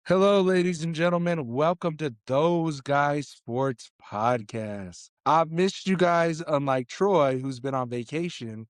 Hello, ladies and gentlemen. Welcome to Those Guys Sports Podcast. I've missed you guys, unlike Troy, who's been on vacation.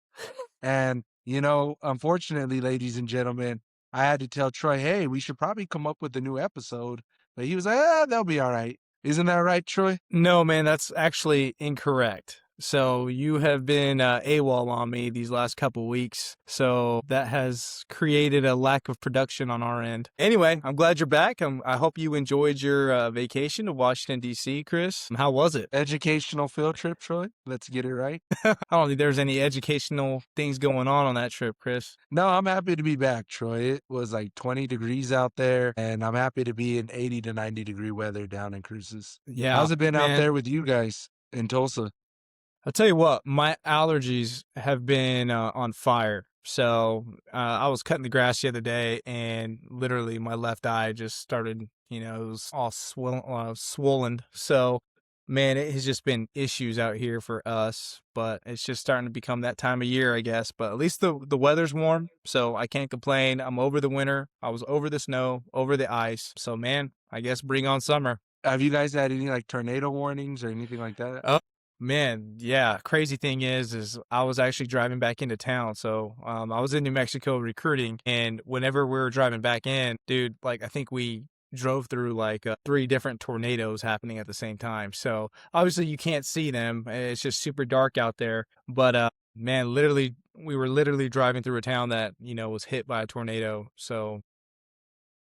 And, unfortunately, ladies and gentlemen, I had to tell Troy, hey, we should probably come up with a new episode. But he was like, they'll be all right. Isn't that right, Troy? No, man, that's actually incorrect. So you have been AWOL on me these last couple weeks. So that has created a lack of production on our end. Anyway, I'm glad you're back. I hope you enjoyed your vacation to Washington, D.C., Chris. How was it? Educational field trip, Troy. Let's get it right. I don't think there's any educational things going on that trip, Chris. No, I'm happy to be back, Troy. It was like 20 degrees out there, and I'm happy to be in 80 to 90-degree weather down in Cruces. Yeah, How's it been out man. there with you guys in Tulsa? I'll tell you what, my allergies have been on fire. So I was cutting the grass the other day, and literally my left eye just started, it was all swollen. So, man, it has just been issues out here for us. But it's just starting to become that time of year, I guess. But at least the weather's warm, so I can't complain. I'm over the winter. I was over the snow, over the ice. So, man, I guess bring on summer. Have you guys had any like tornado warnings or anything like that? Oh, man, yeah. Crazy thing is I was actually driving back into town. So I was in New Mexico recruiting, and whenever we were driving back in, dude, like I think we drove through like 3 different tornadoes happening at the same time. So obviously you can't see them. It's just super dark out there. But man, literally, we were literally driving through a town that was hit by a tornado. So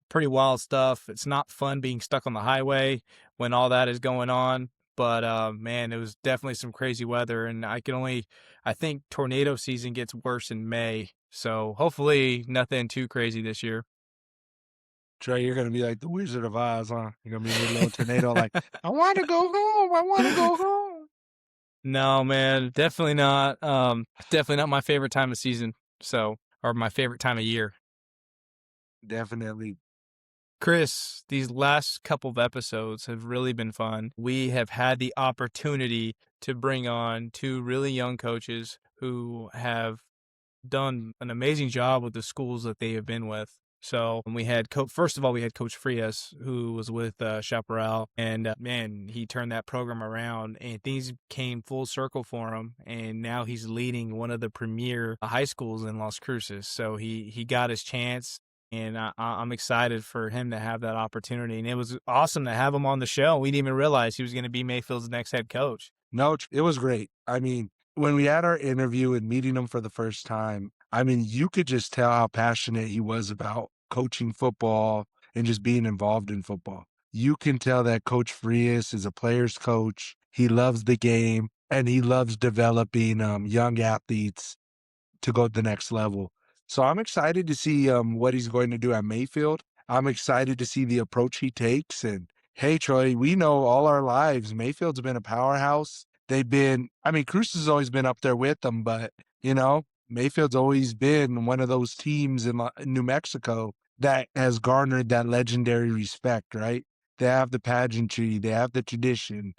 pretty wild stuff. It's not fun being stuck on the highway when all that is going on. But man, it was definitely some crazy weather, and I think tornado season gets worse in May. So hopefully nothing too crazy this year. Troy, you're gonna be like the Wizard of Oz, huh? You're gonna be in a little tornado, like, I want to go home. I want to go home. No, man, definitely not. Definitely not my favorite time of season. So, or my favorite time of year. Definitely. Chris, these last couple of episodes have really been fun. We have had the opportunity to bring on 2 really young coaches who have done an amazing job with the schools that they have been with. So we had first of all, we had Coach Frias, who was with Chaparral, and man, he turned that program around, and things came full circle for him. And now he's leading one of the premier high schools in Las Cruces. So he got his chance, and I'm excited for him to have that opportunity. And it was awesome to have him on the show. We didn't even realize he was going to be Mayfield's next head coach. No, it was great. I mean, when we had our interview and meeting him for the first time, I mean, you could just tell how passionate he was about coaching football and just being involved in football. You can tell that Coach Frias is a player's coach. He loves the game and he loves developing young athletes to go to the next level. So I'm excited to see what he's going to do at Mayfield. I'm excited to see the approach he takes. And hey, Troy, we know all our lives Mayfield's been a powerhouse. Cruces has always been up there with them, but Mayfield's always been one of those teams in New Mexico that has garnered that legendary respect, right? They have the pageantry, they have the tradition,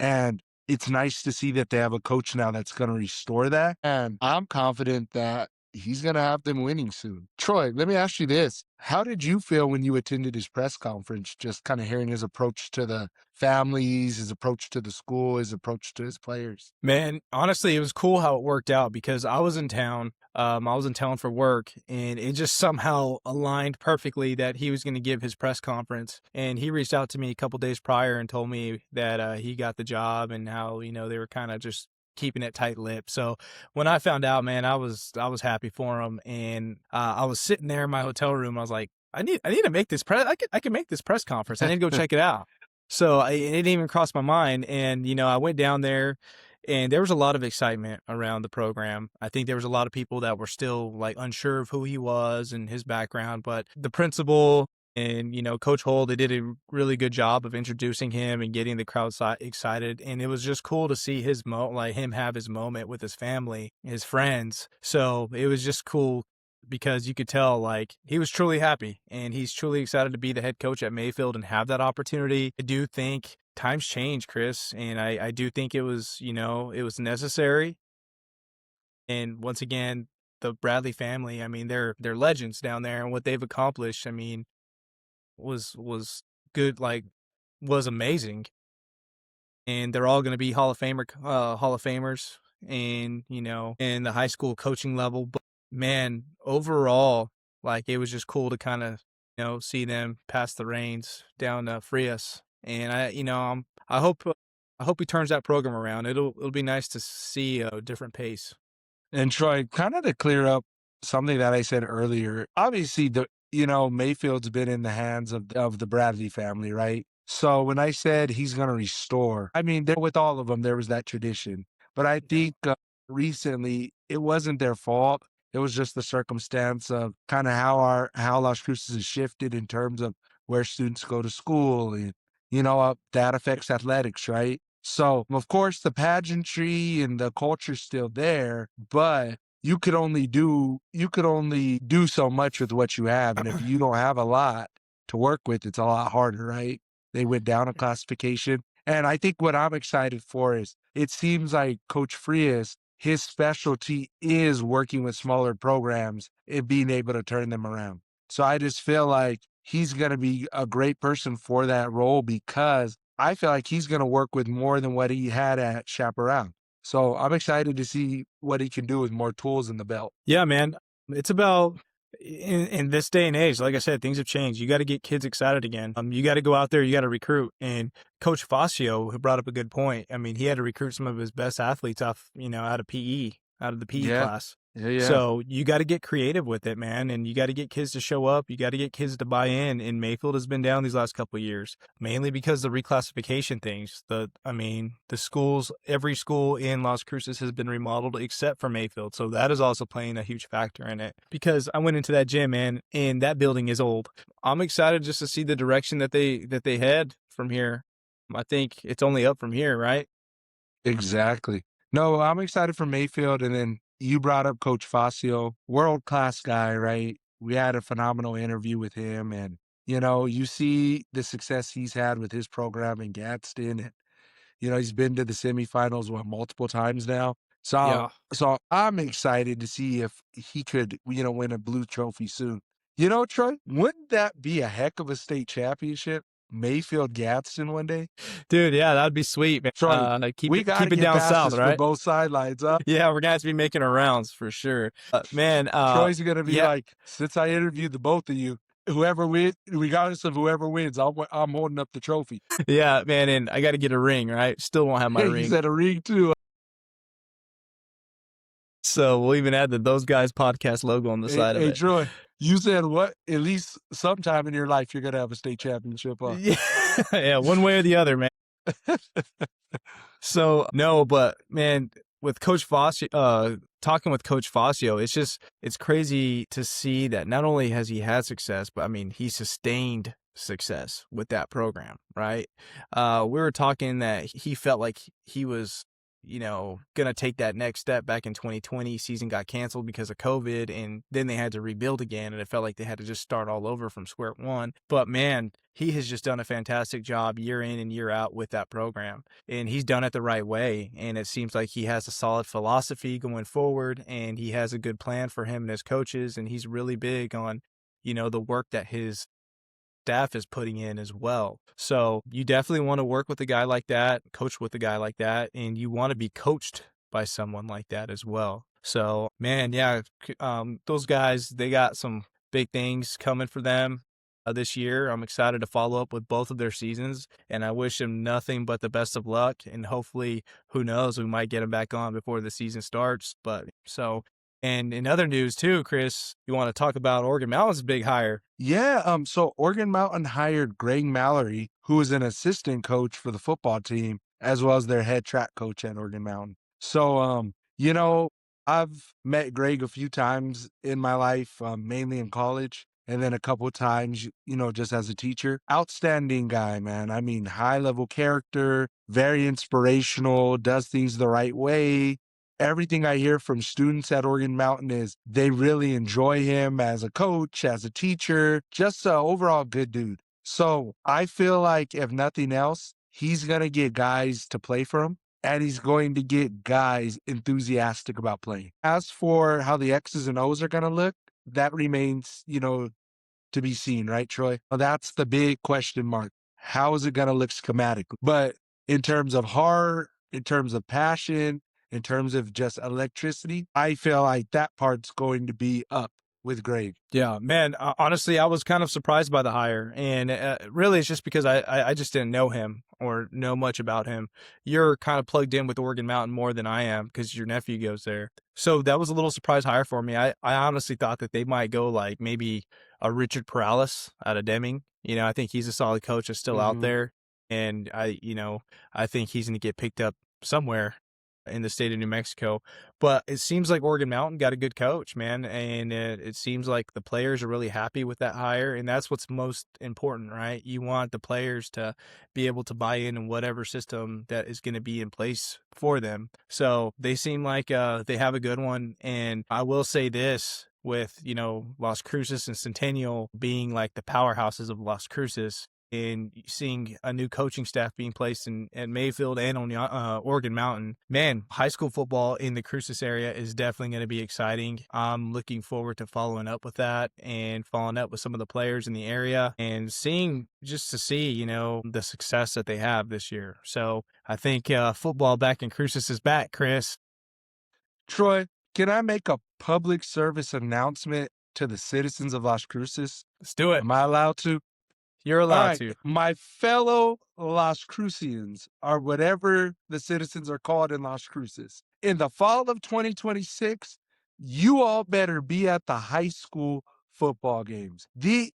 and it's nice to see that they have a coach now that's going to restore that. And I'm confident that he's going to have them winning soon. Troy, let me ask you this. How did you feel when you attended his press conference, just kind of hearing his approach to the families, his approach to the school, his approach to his players? Man, honestly, it was cool how it worked out because I was in town. I was in town for work, and it just somehow aligned perfectly that he was going to give his press conference. And he reached out to me a couple days prior and told me that he got the job and how they were kind of just keeping it tight-lipped. So when I found out, man, I was happy for him, and I was sitting there in my hotel room. I was like, I need to make this press. I can make this press conference. I need to go check it out. So it didn't even cross my mind. And, I went down there, and there was a lot of excitement around the program. I think there was a lot of people that were still like unsure of who he was and his background, but the principal and, Coach Hole, they did a really good job of introducing him and getting the crowd excited. And it was just cool to see him have his moment with his family, his friends. So it was just cool because you could tell like he was truly happy and he's truly excited to be the head coach at Mayfield and have that opportunity. I do think times change, Chris, and I do think it was, it was necessary. And once again, the Bradley family, I mean, they're legends down there and what they've accomplished. I mean, was good, like, was amazing, and they're all gonna be Hall of Famers and, in the high school coaching level, but, man, overall, like, it was just cool to kinda, see them pass the reins down to Frias, and I hope he turns that program around. It'll be nice to see a different pace. And Troy, kind of to clear up something that I said earlier, obviously Mayfield's been in the hands of the Bradley family, right? So when I said he's going to restore, I mean, there with all of them, there was that tradition. But I think recently it wasn't their fault. It was just the circumstance of kind of how Las Cruces has shifted in terms of where students go to school, and that affects athletics, right? So of course the pageantry and the culture's still there, but you could only do so much with what you have. And if you don't have a lot to work with, it's a lot harder, right? They went down a classification. And I think what I'm excited for is it seems like Coach Frias, his specialty is working with smaller programs and being able to turn them around. So I just feel like he's going to be a great person for that role because I feel like he's going to work with more than what he had at Chaparral. So I'm excited to see what he can do with more tools in the belt. Yeah, man. It's about in this day and age, like I said, things have changed. You got to get kids excited again. You got to go out there, you got to recruit. And Coach Facio who brought up a good point. I mean, he had to recruit some of his best athletes out of PE, out of the PE Yeah. class. Yeah. Yeah. So you got to get creative with it, man, and you got to get kids to show up. You got to get kids to buy in. And Mayfield has been down these last couple of years, mainly because the reclassification things. The schools, every school in Las Cruces has been remodeled except for Mayfield, so that is also playing a huge factor in it. Because I went into that gym, man, and that building is old. I'm excited just to see the direction that they head from here. I think it's only up from here, right? Exactly. No, I'm excited for Mayfield. And then you brought up Coach Facio, world class guy, right? We had a phenomenal interview with him. And, you see the success he's had with his program in Gadsden. And, he's been to the semifinals, multiple times now. So, Yeah. so I'm excited to see if he could, win a blue trophy soon. Troy, wouldn't that be a heck of a state championship? Mayfield Gadsden one day? Dude, yeah, that'd be sweet, man. Troy, we got to Keep it get down south, passes for right? both sidelines. Yeah, we're gonna have to be making our rounds for sure. Man, Troy's gonna be yeah, like, since I interviewed the both of you, whoever wins, regardless of whoever wins, I'm holding up the trophy. yeah, man, and I gotta get a ring, right? Still won't have my Hey, he's ring. at a ring too. So we'll even add the Those Guys podcast logo on the Hey, side of hey, it. Troy, you said what? At least sometime in your life, you're gonna have a state championship, huh? Yeah, yeah, one way or the other, man. So no, but man, with Coach Facio, talking with Coach Facio, it's crazy to see that not only has he had success, but I mean he sustained success with that program, right? We were talking that he felt like he was, gonna take that next step back in 2020. Season got canceled because of COVID, and then they had to rebuild again, and it felt like they had to just start all over from square one. But man, he has just done a fantastic job year in and year out with that program, and he's done it the right way. And it seems like he has a solid philosophy going forward, and he has a good plan for him and his coaches, and he's really big on, the work that his staff is putting in as well. So you definitely want to work with a guy like that, coach with a guy like that, and you want to be coached by someone like that as well. So, man, yeah, those guys, they got some big things coming for them this year. I'm excited to follow up with both of their seasons, and I wish them nothing but the best of luck. And hopefully, who knows, we might get them back on before the season starts. And in other news too, Chris, you want to talk about Oregon Mountain's big hire? Yeah, so Oregon Mountain hired Greg Mallory, who is an assistant coach for the football team, as well as their head track coach at Oregon Mountain. So, I've met Greg a few times in my life, mainly in college, and then a couple of times, just as a teacher. Outstanding guy, man. I mean, high level character, very inspirational, does things the right way. Everything I hear from students at Oregon Mountain is they really enjoy him as a coach, as a teacher, just an overall good dude. So I feel like if nothing else, he's going to get guys to play for him, and he's going to get guys enthusiastic about playing. As for how the X's and O's are going to look, that remains, to be seen, right, Troy? Well, that's the big question mark. How is it going to look schematically? But in terms of heart, in terms of passion, in terms of just electricity, I feel like that part's going to be up with grade. Yeah, man. Honestly, I was kind of surprised by the hire, and really, it's just because I just didn't know him or know much about him. You're kind of plugged in with Oregon Mountain more than I am because your nephew goes there. So that was a little surprise hire for me. I honestly thought that they might go like maybe a Richard Perales out of Deming. I think he's a solid coach that's still out Hmm. there, and I think he's going to get picked up somewhere in the state of New Mexico. But it seems like Oregon Mountain got a good coach, man, and it seems like the players are really happy with that hire, and that's what's most important, right? You want the players to be able to buy in whatever system that is going to be in place for them. So they seem like they have a good one, and I will say this. With Las Cruces and Centennial being like the powerhouses of Las Cruces, and seeing a new coaching staff being placed in at Mayfield and on Oregon Mountain, man, high school football in the Cruces area is definitely going to be exciting. I'm looking forward to following up with that and following up with some of the players in the area and seeing just to see, the success that they have this year. So I think football back in Cruces is back, Chris. Troy, can I make a public service announcement to the citizens of Las Cruces? Let's do it. Am I allowed to? You're All allowed right, to. my fellow Las Crucians, or whatever the citizens are called in Las Cruces, in the fall of 2026, you all better be at the high school football games.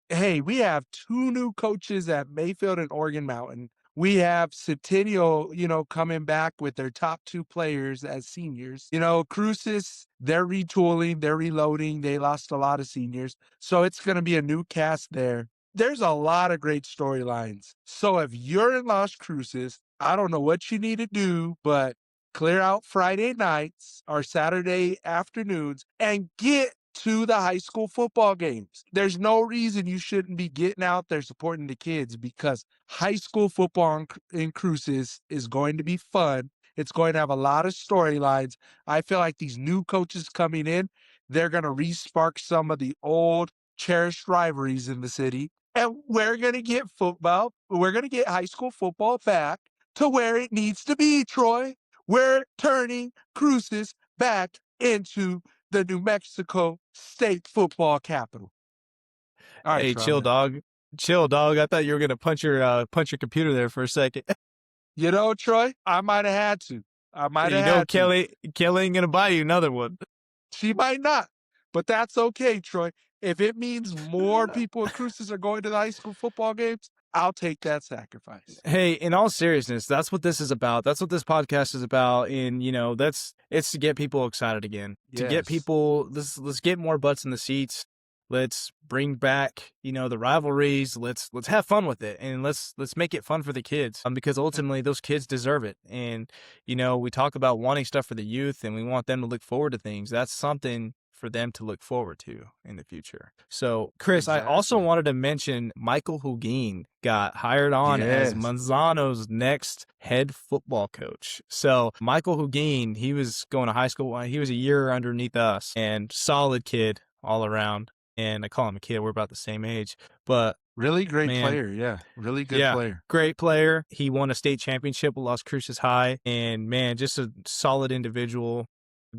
Hey, we have two new coaches at Mayfield and Oregon Mountain. We have Centennial, coming back with their top two players as seniors. Cruces, they're retooling, they're reloading. They lost a lot of seniors. So it's going to be a new cast there. There's a lot of great storylines. So if you're in Las Cruces, I don't know what you need to do, but clear out Friday nights or Saturday afternoons and get to the high school football games. There's no reason you shouldn't be getting out there supporting the kids because high school football in Cruces is going to be fun. It's going to have a lot of storylines. I feel like these new coaches coming in, they're going to re-spark some of the old cherished rivalries in the city. And we're going to get football. We're going to get high school football back to where it needs to be, Troy. We're turning Cruces back into the New Mexico state football capital. All right, Hey, Troy, I'm chill, done. dog. Chill, dog. I thought you were gonna punch your computer there for a second. Troy, I might have had to. I might have You know, had to. Kelly ain't gonna buy you another one. She might not, but that's okay, Troy. If it means more people at Cruces are going to the high school football games, I'll take that sacrifice. Hey, in all seriousness, that's what this is about. That's what this podcast is about. And it's to get people excited again. To get Yes. people, let's get more butts in the seats. Let's bring back, the rivalries. Let's have fun with it, and let's make it fun for the kids. Because ultimately, those kids deserve it. And we talk about wanting stuff for the youth, and we want them to look forward to things. That's something for them to look forward to in the future. So, Chris, I also Exactly. wanted to mention Michael Holguin got hired on as Yes. Manzano's next head football coach. So, Michael Holguin, he was going to high school. He was a year underneath us and solid kid all around. And I call him a kid. We're about the same age. But Really great man, player. Yeah. Really good yeah, player. great player. He won a state championship with Las Cruces High, and man, just a solid individual,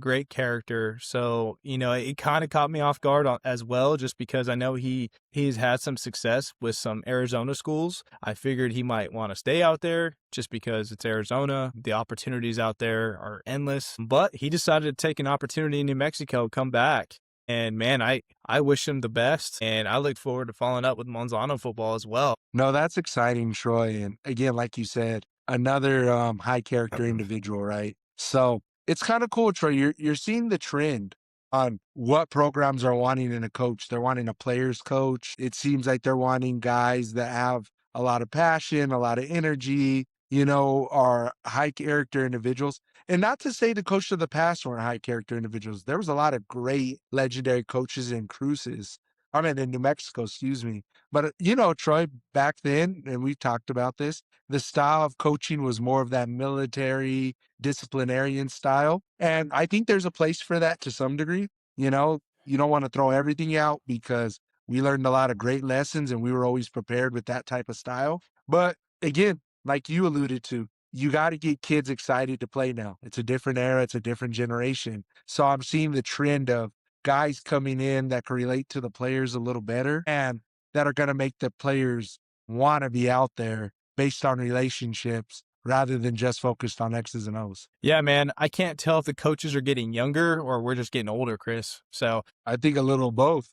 great character. So it kind of caught me off guard as well, just because I know he's had some success with some Arizona schools. I figured he might want to stay out there just because it's Arizona. The opportunities out there are endless. But he decided to take an opportunity in New Mexico, come back. And man, I wish him the best, and I look forward to following up with Manzano football as well. No, that's exciting, Troy. And again, like you said, another high character individual, right? So it's kind of cool, Troy. You're seeing the trend on what programs are wanting in a coach. They're wanting a player's coach. It seems like they're wanting guys that have a lot of passion, a lot of energy, are high character individuals. And not to say the coach of the past weren't high character individuals. There was a lot of great legendary coaches in Cruces. I mean, in New Mexico, excuse me. But, Troy, back then, and we talked about this, the style of coaching was more of that military disciplinarian style. And I think there's a place for that to some degree. You don't want to throw everything out because We learned a lot of great lessons, and we were always prepared with that type of style. But again, like you alluded to, you got to get kids excited to play now. It's a different era, it's a different generation. So I'm seeing the trend of guys coming in that can relate to the players a little better and that are going to make the players want to be out there based on relationships rather than just focused on X's and O's. Yeah, man, I can't tell if the coaches are getting younger or we're just getting older, Chris. So I think a little both.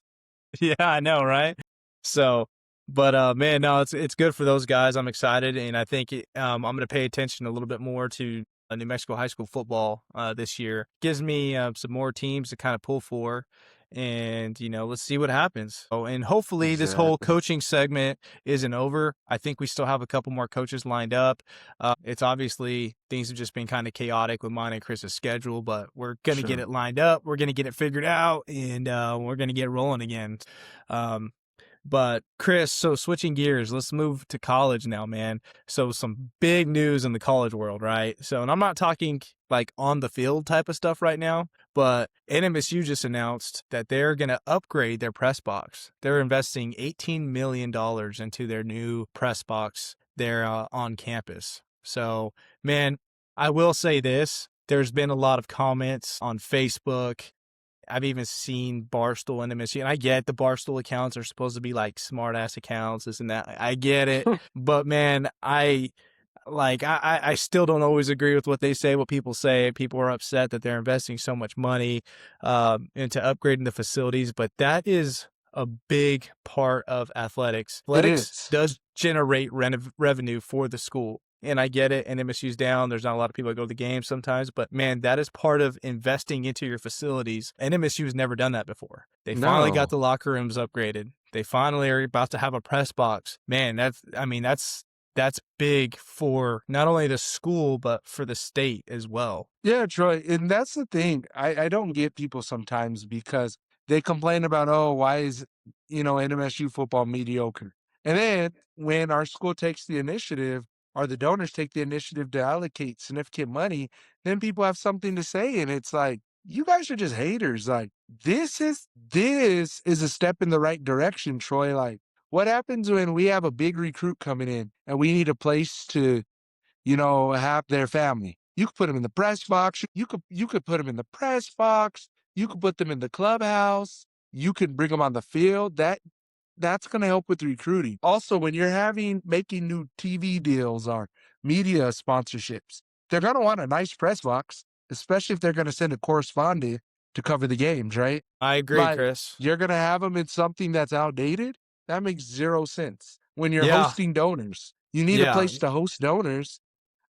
yeah, I know, right? So, but man, no, it's good for those guys. I'm excited, and I think I'm going to pay attention a little bit more to New Mexico high school football this year. Gives me some more teams to kind of pull for, and let's see what happens. Oh, and hopefully this whole Exactly. coaching segment isn't over. I think we still have a couple more coaches lined up. It's obviously things have just been kind of chaotic with mine and Chris's schedule, but we're gonna get Sure. it lined up. We're gonna get it figured out, and we're gonna get rolling again. Um, but Chris, so switching gears, let's move to college now, man. So some big news in the college world, right? So, and I'm not talking like on the field type of stuff right now, but NMSU just announced that they're going to upgrade their press box. They're investing $18 million into their new press box there on campus. So, man, I will say this. There's been a lot of comments on Facebook. I've even seen Barstool and NMSU, and I get the Barstool accounts are supposed to be like smart ass accounts, this and that. I get it, but man, I still don't always agree with what they say, what people say. People are upset that they're investing so much money into upgrading the facilities, but that is a big part of athletics. It Athletics is. does generate revenue for the school. And I get it, and MSU's down. There's not a lot of people that go to the games sometimes, but man, that is part of investing into your facilities. And MSU has never done that before. They finally got No. the locker rooms upgraded. They finally are about to have a press box. Man, that's big for not only the school, but for the state as well. Yeah, Troy. And that's the thing. I don't get people sometimes because they complain about, oh, why is, NMSU football mediocre? And then when our school takes the initiative or the donors take the initiative to allocate significant money, then people have something to say. And it's like, you guys are just haters. Like, this is a step in the right direction, Troy. Like, what happens when we have a big recruit coming in and we need a place to have their family? You could put them in the press box. You could put them in the press box. You could put them in the clubhouse. You could bring them on the field. That's going to help with recruiting. Also, when you're making new TV deals or media sponsorships, they're going to want a nice press box, especially if they're going to send a correspondent to cover the games, right? I agree, Like, Chris. you're going to have them in something that's outdated. That makes zero sense. When you're Yeah, hosting donors, you need a yeah. place to host donors.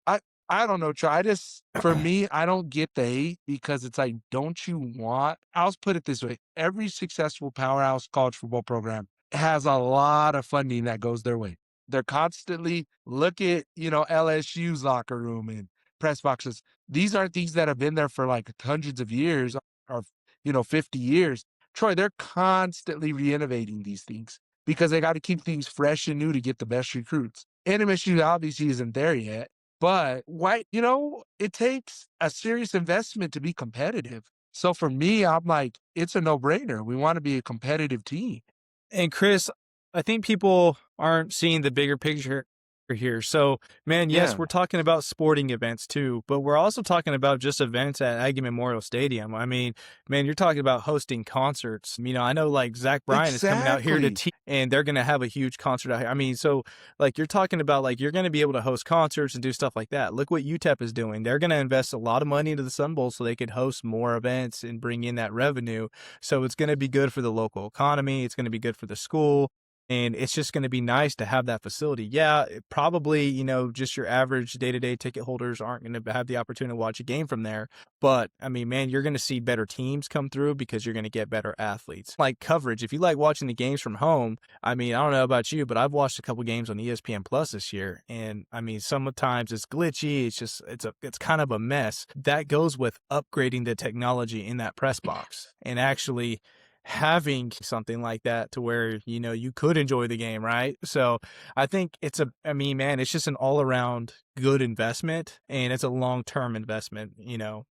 I I don't know, try this. For me, I don't get the hate because it's like, don't you want I'll put it this way, every successful powerhouse college football program has a lot of funding that goes their way. They're constantly look at, LSU's locker room and press boxes. These aren't things that have been there for like hundreds of years or 50 years. Troy, they're constantly renovating these things because they got to keep things fresh and new to get the best recruits. NMSU obviously isn't there yet. But it takes a serious investment to be competitive. So for me, I'm like, it's a no-brainer. We want to be a competitive team. And Chris, I think people aren't seeing the bigger picture here. So, man, yes, Yeah, we're talking about sporting events too, but we're also talking about just events at Aggie Memorial Stadium. I mean, man, you're talking about hosting concerts. I know like Zach Bryan is coming out here to exactly. teach, and they're going to have a huge concert out here. I mean, so like you're talking about like you're going to be able to host concerts and do stuff like that. Look what UTEP is doing. They're going to invest a lot of money into the Sun Bowl so they could host more events and bring in that revenue. So it's going to be good for the local economy. It's going to be good for the school. And it's just going to be nice to have that facility. Yeah, probably, just your average day-to-day ticket holders aren't going to have the opportunity to watch a game from there. But, I mean, man, you're going to see better teams come through because you're going to get better athletes. Like coverage, if you like watching the games from home, I mean, I don't know about you, but I've watched a couple games on ESPN Plus this year. And, I mean, sometimes it's glitchy. It's kind of a mess. That goes with upgrading the technology in that press box and actually having something like that to where you could enjoy the game, right? So I think man, it's just an all-around good investment, and it's a long-term investment.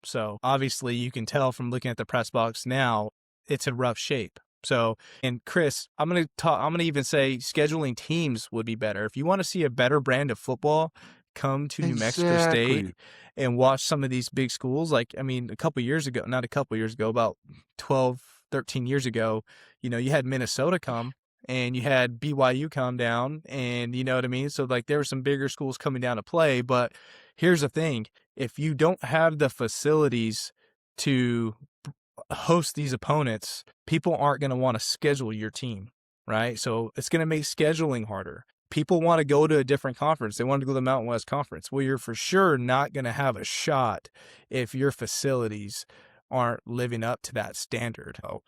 So obviously you can tell from looking at the press box now it's in rough shape. So, and Chris, I'm gonna even say scheduling teams would be better. If you want to see a better brand of football, come to New Mexico State Exactly. and watch some of these big schools. Like, I mean, a couple years ago, not a couple years ago, about 12, 13 years ago, you had Minnesota come and you had BYU come down, and you know what I mean? So, like, there were some bigger schools coming down to play. But here's the thing, if you don't have the facilities to host these opponents, people aren't going to want to schedule your team, right? So it's going to make scheduling harder. People want to go to a different conference. They want to go to the Mountain West Conference. Well, you're for sure not going to have a shot if your facilities aren't living up to that standard. Oh,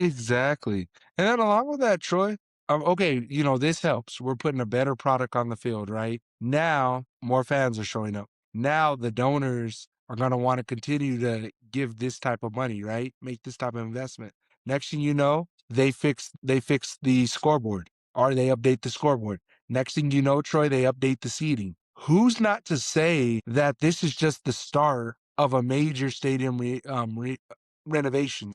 Exactly. And then along with that, Troy, okay, this helps. We're putting a better product on the field, right? Now, more fans are showing up. Now, the donors are going to want to continue to give this type of money, right? Make this type of investment. Next thing you know, they fix the scoreboard or they update the scoreboard. Next thing you know, Troy, they update the seating. Who's not to say that this is just the start of a major stadium renovation?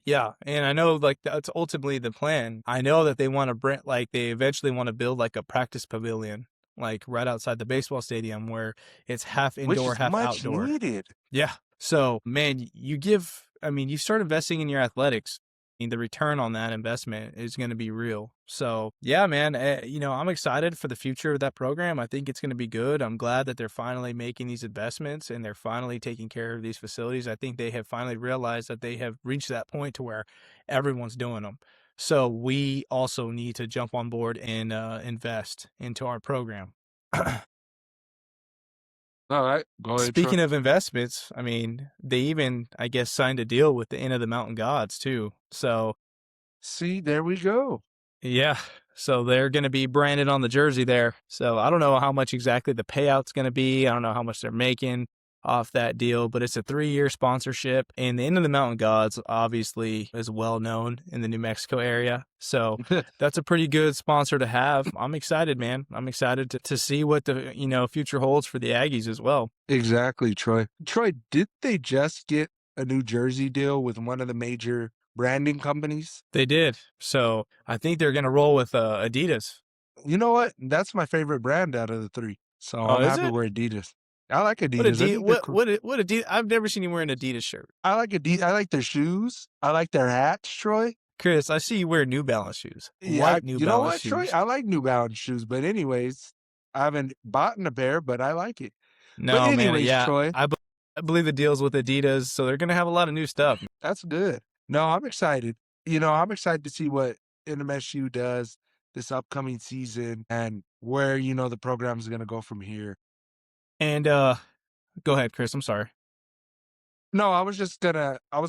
yeah, and I know like that's ultimately the plan. I know that they want to they eventually want to build like a practice pavilion, like right outside the baseball stadium where it's half Which indoor, is half much outdoor. needed. Yeah. So, man, I mean, you start investing in your athletics. I mean, the return on that investment is going to be real. So, yeah, man, I'm excited for the future of that program. I think it's going to be good. I'm glad that they're finally making these investments and they're finally taking care of these facilities. I think they have finally realized that they have reached that point to where everyone's doing them. So, we also need to jump on board and invest into our program. All right, go ahead, Troy. Speaking of investments, I mean, they even, I guess, signed a deal with the Inn of the Mountain Gods too. So, See, there we go. yeah, so they're going to be branded on the jersey there. So I don't know how much exactly the payout's going to be. I don't know how much they're making off that deal, but it's a 3-year sponsorship. And the Inn of the Mountain Gods obviously is well known in the New Mexico area. So that's a pretty good sponsor to have. I'm excited, man. I'm excited to see what the future holds for the Aggies as well. Exactly, Troy. Troy, did they just get a New Jersey deal with one of the major branding companies? They did. So I think they're going to roll with Adidas. You know what? That's my favorite brand out of the three. So Oh, I'm is happy it? we're Adidas. I like What Adidas. I Adidas? think they're cool. What Adidas? I've never seen you wear an Adidas shirt. I like Adidas. I like their shoes. I like their hats, Troy. Chris, I see you wear New Balance shoes. Yeah, White New you know Balance what, Troy? shoes. I like New Balance shoes, but anyways, I haven't bought a pair, but I like it. But No, man. anyways, Yeah, Troy, I believe the deal's with Adidas, so they're gonna have a lot of new stuff. that's good. No, I'm excited. I'm excited to see what NMSU does this upcoming season and where, the program is going to go from here. And go ahead, Chris. I'm sorry. No, I was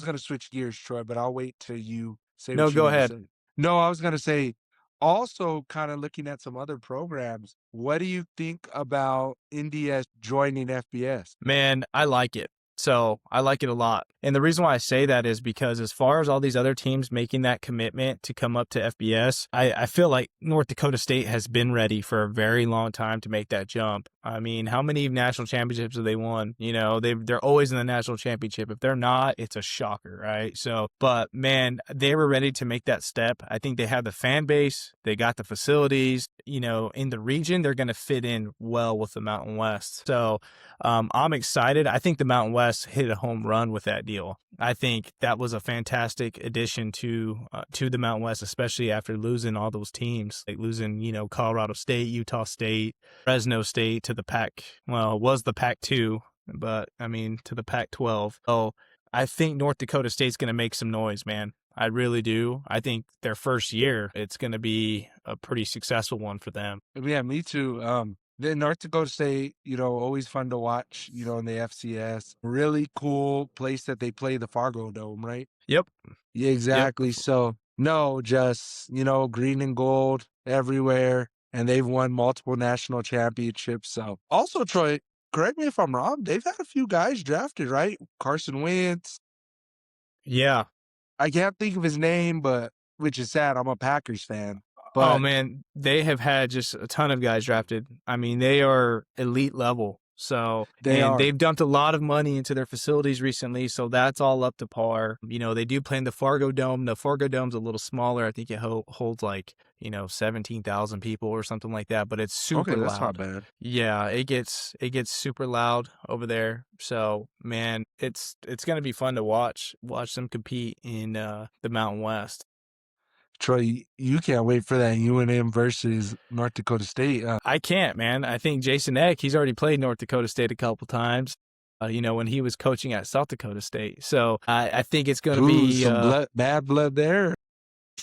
gonna switch gears, Troy, but I'll wait till you say No, what you go want to ahead. say. No, I was gonna say also kind of looking at some other programs. What do you think about India joining FBS? Man, I like it. So I like it a lot. And the reason why I say that is because as far as all these other teams making that commitment to come up to FBS, I feel like North Dakota State has been ready for a very long time to make that jump. I mean, how many national championships have they won? They're always in the national championship. If they're not, it's a shocker, right? So, but man, they were ready to make that step. I think they have the fan base, they got the facilities, in the region, they're going to fit in well with the Mountain West. So, I'm excited. I think the Mountain West hit a home run with that deal. I think that was a fantastic addition to the Mountain West, especially after losing all those teams, like losing, Colorado State, Utah State, Fresno State to the Pac. Well, it was the Pac-2, but I mean to the Pac-12. So I think North Dakota State's going to make some noise, man. I really do. I think their first year, it's going to be a pretty successful one for them. Yeah, me too. The North Dakota State, always fun to watch, in the FCS. Really cool place that they play the Fargo Dome, right? Yep. Yeah, Yep. exactly. So, no, just, green and gold everywhere. And they've won multiple national championships. So, also, Troy, correct me if I'm wrong, they've had a few guys drafted, right? Carson Wentz. Yeah. I can't think of his name, but which is sad. I'm a Packers fan. Oh But man, they have had just a ton of guys drafted. I mean, they are elite level. So, They and are. they've dumped a lot of money into their facilities recently, so that's all up to par. They do play in the Fargo Dome. The Fargo Dome's a little smaller. I think it holds like, 17,000 people or something like that, but it's Okay, super that's not loud. bad. Yeah, it gets super loud over there. So, man, it's gonna be fun to watch them compete in the Mountain West. Troy, you can't wait for that UNM versus North Dakota State. I can't, man. I think Jason Eck, he's already played North Dakota State a couple times. When he was coaching at South Dakota State. So I think it's going to Ooh, be, some bad blood there.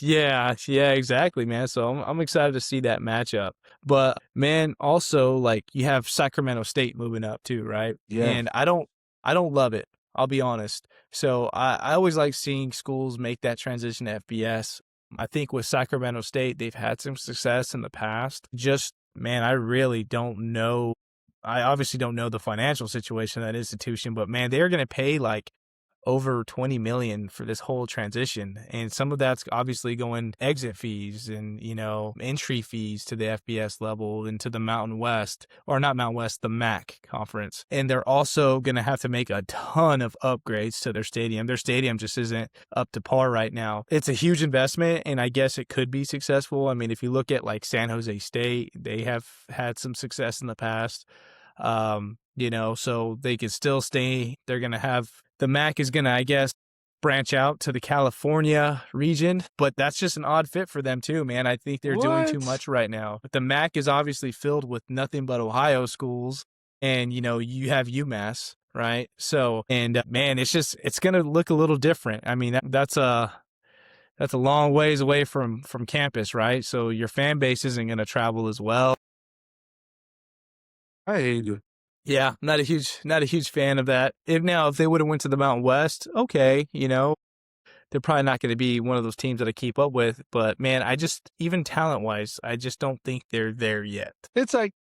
yeah, exactly, man. So I'm excited to see that matchup. But man, also like you have Sacramento State moving up too, right? Yeah. And I don't love it. I'll be honest. So I always like seeing schools make that transition to FBS. I think with Sacramento State, they've had some success in the past. Just, man, I really don't know. I obviously don't know the financial situation of that institution, but man, they're going to pay like over 20 million for this whole transition, and some of that's obviously going exit fees and entry fees to the FBS level and to the Mountain West, or not Mountain West, the MAC conference. And they're also going to have to make a ton of upgrades to their stadium. Their stadium just isn't up to par right now. It's a huge investment, and I guess it could be successful. I mean, if you look at like San Jose State, they have had some success in the past. So they could still stay. They're going to have the MAC is going to, I guess, branch out to the California region, but that's just an odd fit for them too, man. I think they're doing too What? much right now. But the MAC is obviously filled with nothing but Ohio schools, and you have UMass, right? So, and man, it's going to look a little different. I mean, that's a long ways away from campus, right? So your fan base isn't going to travel as well. I hate it. Yeah, not a huge fan of that. If they would have went to the Mountain West, okay, they're probably not going to be one of those teams that I keep up with. But man, even talent wise, I just don't think they're there yet. It's like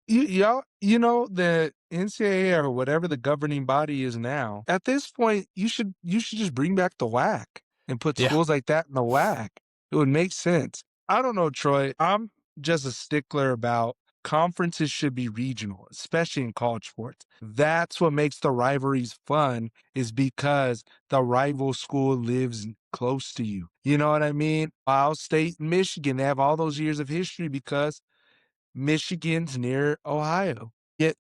y'all, the NCAA or whatever the governing body is now. At this point, you should just bring back the WAC and put Yeah. schools like that in the WAC. It would make sense. I don't know, Troy. I'm just a stickler about conferences should be regional, especially in college sports. That's what makes the rivalries fun, is because the rival school lives close to you. You know what I mean? Ohio State and Michigan, they have all those years of history because Michigan's near Ohio. Yet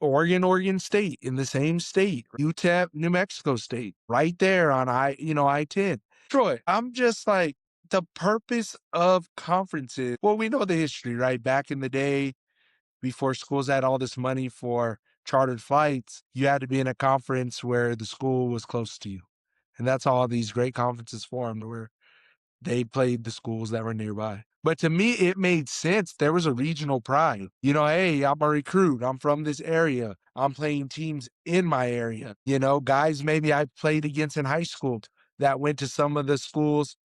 Oregon State in the same state, UTEP, New Mexico State, right there on I-10. Troy, I'm just like, the purpose of conferences, well, we know the history, right? Back in the day, before schools had all this money for chartered flights, you had to be in a conference where the school was close to you. And that's how all these great conferences formed, where they played the schools that were nearby. But to me, it made sense. There was a regional pride. Hey, I'm a recruit. I'm from this area. I'm playing teams in my area. Guys maybe I played against in high school that went to some of the schools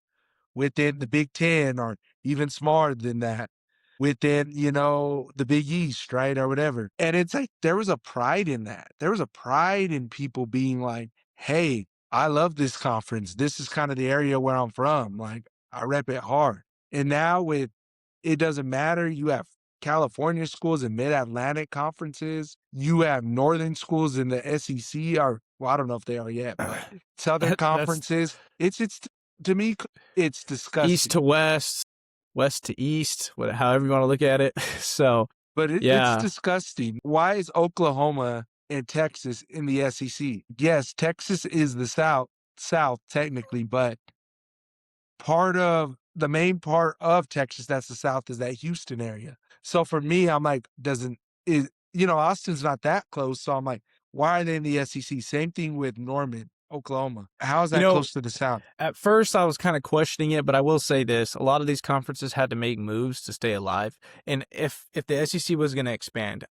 within the Big Ten or even smaller than that, within, the Big East, right? Or whatever. And it's like, there was a pride in that. There was a pride in people being like, hey, I love this conference. This is kind of the area where I'm from. Like, I rep it hard. And now it doesn't matter. You have California schools and mid-Atlantic conferences. You have northern schools in the SEC, or, well, I don't know if they are yet, but southern That's conferences. It's to me, it's east disgusting. to west, west to east, however you want to look at it. So, But it's yeah. disgusting. Why is Oklahoma and Texas in the SEC? Yes, Texas is the South technically, but the main part of Texas that's the South is that Houston area. So for me, I'm like, Austin's not that close. So I'm like, why are they in the SEC? Same thing with Norman, Oklahoma. How is You that know, close to the South? At first, I was kind of questioning it, but I will say this: a lot of these conferences had to make moves to stay alive. And if the SEC was going to expand,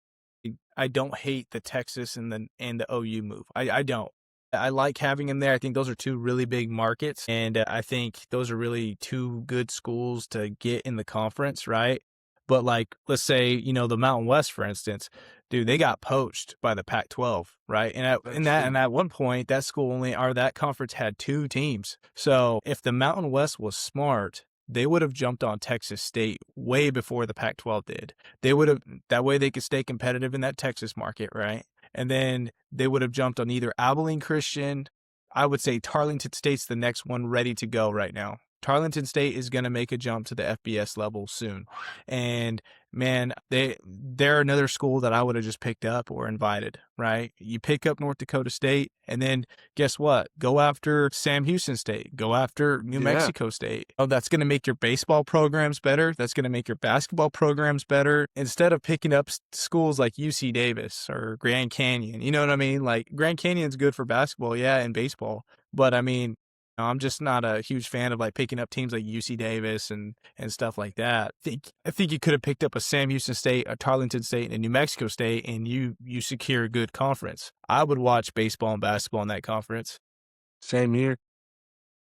I don't hate the Texas and the OU move. I don't. I like having them there. I think those are two really big markets, and I think those are really two good schools to get in the conference, right? But like, let's say the Mountain West, for instance, dude, they got poached by the Pac-12, right? And That's true. at one point, that conference had two teams. So if the Mountain West was smart, they would have jumped on Texas State way before the Pac-12 did. They would have, that way they could stay competitive in that Texas market, right? And then they would have jumped on either Abilene Christian. I would say Tarleton State's the next one ready to go right now. Tarleton State is going to make a jump to the FBS level soon. And man, they're another school that I would have just picked up or invited, right? You pick up North Dakota State, and then guess what? Go after Sam Houston State. Go after New Mexico State. Oh, that's going to make your baseball programs better. That's going to make your basketball programs better. Instead of picking up schools like UC Davis or Grand Canyon, you know what I mean? Like Grand Canyon's good for basketball, yeah, and baseball. But I mean, I'm just not a huge fan of like picking up teams like UC Davis and stuff like that. I think you could have picked up a Sam Houston State, a Tarleton State, and a New Mexico State, and you secure a good conference. I would watch baseball and basketball in that conference. Same here.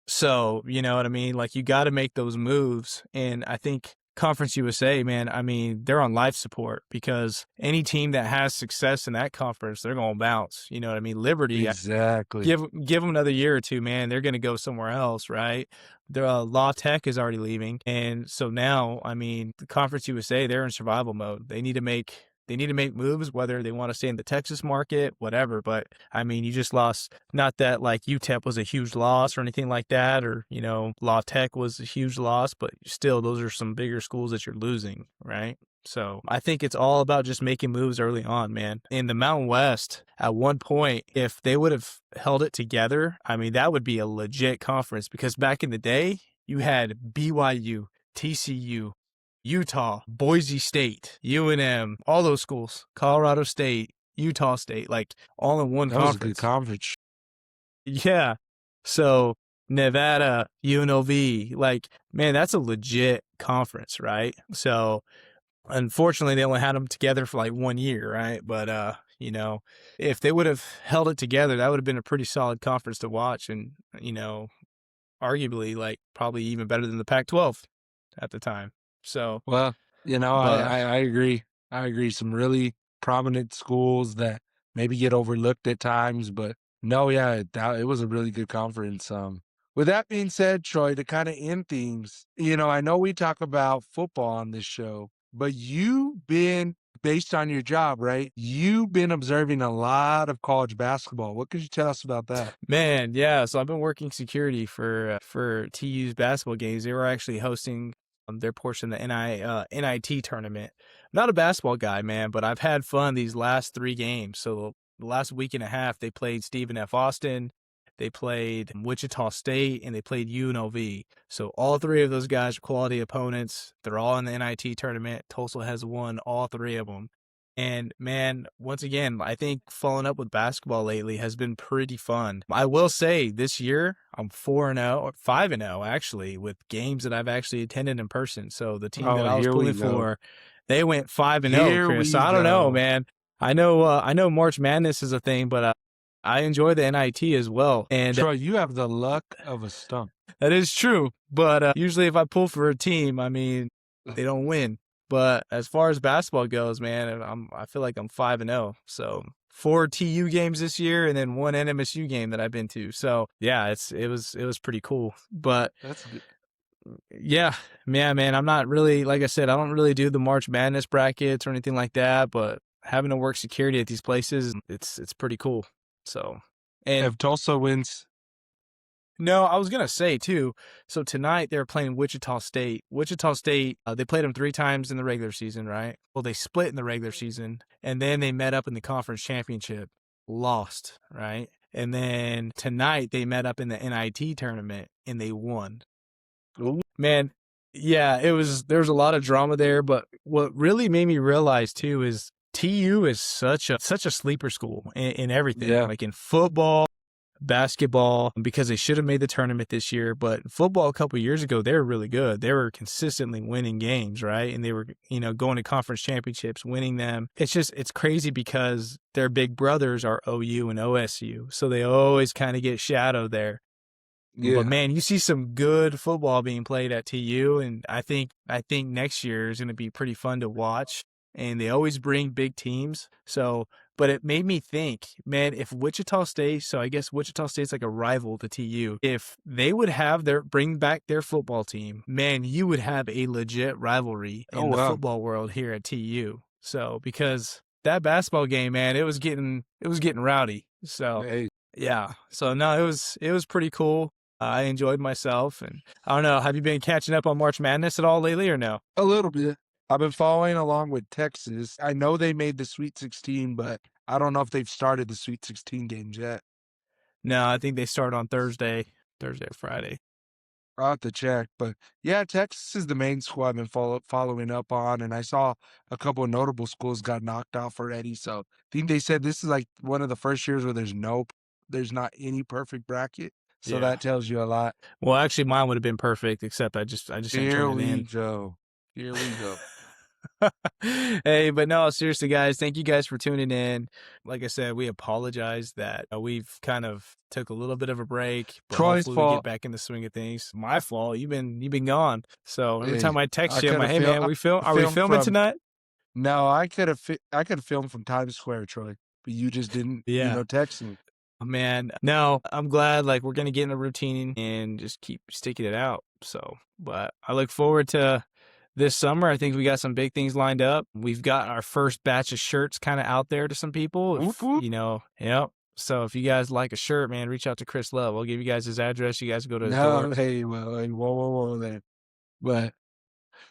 So, you know what I mean? Like, you got to make those moves. And I think Conference USA, man, I mean, they're on life support because any team that has success in that conference, they're going to bounce. You know what I mean? Liberty, exactly. Give them another year or two, man. They're going to go somewhere else, right? Their La Tech is already leaving. And so now, I mean, the Conference USA, they're in survival mode. They need to make moves, whether they want to stay in the Texas market, whatever. But I mean, you just lost, not that like UTEP was a huge loss or anything like that, or, you know, La Tech was a huge loss, but still, those are some bigger schools that you're losing, right? So I think it's all about just making moves early on, man. In the Mountain West, at one point, if they would have held it together, I mean, that would be a legit conference because back in the day, you had BYU, TCU, Utah, Boise State, UNM, all those schools, Colorado State, Utah State, like all in one conference. That was a good conference. Yeah. So Nevada, UNLV, like, man, that's a legit conference, right? So unfortunately, they only had them together for like 1 year, right? But, you know, if they would have held it together, that would have been a pretty solid conference to watch and, you know, arguably like probably even better than the Pac-12 at the time. So, well, you know, but, I agree. I agree. Some really prominent schools that maybe get overlooked at times, but no, yeah, it was a really good conference. With that being said, Troy, to kind of end things, you know, I know we talk about football on this show, but you've been, based on your job, right? You've been observing a lot of college basketball. What could you tell us about that? Man, yeah. So I've been working security for TU's basketball games. They were actually hosting their portion of the NIT tournament. I'm not a basketball guy, man, but I've had fun these last 3 games. So the last week and a half, they played Stephen F. Austin, they played Wichita State, and they played UNLV. So all 3 of those guys are quality opponents. They're all in the NIT tournament. Tulsa has won all 3 of them. And man, once again, I think following up with basketball lately has been pretty fun. I will say this year I'm 4-0 or 5-0 actually with games that I've actually attended in person. So the team that I was pulling for, they went 5-0, Chris. So I don't know, man. I know March Madness is a thing, but I enjoy the NIT as well. And Troy, you have the luck of a stump. That is true. But usually if I pull for a team, I mean, they don't win. But as far as basketball goes, man, I feel like I'm 5-0. So 4 TU games this year and then 1 NMSU game that I've been to. So yeah, it was pretty cool. But that's good. Yeah, man, I'm not really, like I said, I don't really do the March Madness brackets or anything like that, but having to work security at these places, it's pretty cool. So, and if Tulsa wins, no, I was gonna say too. So tonight they're playing Wichita State. Wichita State, they played them 3 times in the regular season, right? Well, they split in the regular season, and then they met up in the conference championship, lost, right? And then tonight they met up in the NIT tournament and they won. Ooh. Man, yeah, there was a lot of drama there, but what really made me realize too is TU is such a sleeper school in everything, like in football, basketball, because they should have made the tournament this year. But football a couple of years ago, they were really good. They were consistently winning games, right? And they were, going to conference championships, winning them. It's crazy because their big brothers are OU and OSU. So they always kind of get shadowed there. Yeah. But man, you see some good football being played at TU, and I think next year is going to be pretty fun to watch. And they always bring big teams. So But it made me think, man, if Wichita State, so I guess Wichita State's like a rival to TU, if they would have bring back their football team, man, you would have a legit rivalry Oh, in the wow. football world here at TU. So because that basketball game, man, it was getting rowdy. So Hey, yeah. So no, it was pretty cool. I enjoyed myself, and I don't know, have you been catching up on March Madness at all lately or no? a little bit. I've been following along with Texas. I know they made the Sweet 16, but I don't know if they've started the Sweet 16 games yet. No, I think they start on Thursday or Friday. I'll have to check, but yeah, Texas is the main school I've been following up on, and I saw a couple of notable schools got knocked off already. So I think they said this is like one of the first years where there's not any perfect bracket. So Yeah. that tells you a lot. Well, actually, mine would have been perfect, except I just didn't Here turn it we in. go. Here we go. Hey, but no, seriously, guys, thank you guys for tuning in. Like I said, we apologize that we've kind of took a little bit of a break, but Troy's hopefully we get fault. back in the swing of things. My fault. You've been gone. So every Hey, time I text I you, I'm could like, have hey man, are we filmed filming from. tonight? No, I could have filmed from Times Square, Troy, but you just didn't, Yeah. text me. Oh, man, no, I'm glad like we're gonna get in a routine and just keep sticking it out. So, but I look forward to this summer. I think we got some big things lined up. We've got our first batch of shirts kind of out there to some people. Whoop, If whoop. yep. So if you guys like a shirt, man, reach out to Chris Love. I'll give you guys his address. You guys go to his door. No, hey, well, hey, whoa, whoa, whoa, there. But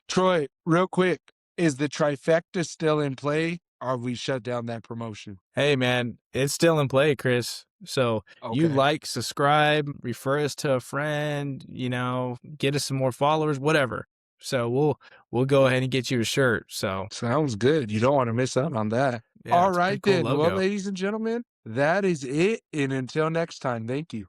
Troy, real quick, is the trifecta still in play? Or have we shut down that promotion? Hey, man, it's still in play, Chris. So you Okay. like, subscribe, refer us to a friend, get us some more followers, whatever. So we'll go ahead and get you a shirt. So Sounds good. You don't want to miss out on that. yeah, All it's a pretty right, cool then. Well, logo. ladies and gentlemen, that is it. And until next time, thank you.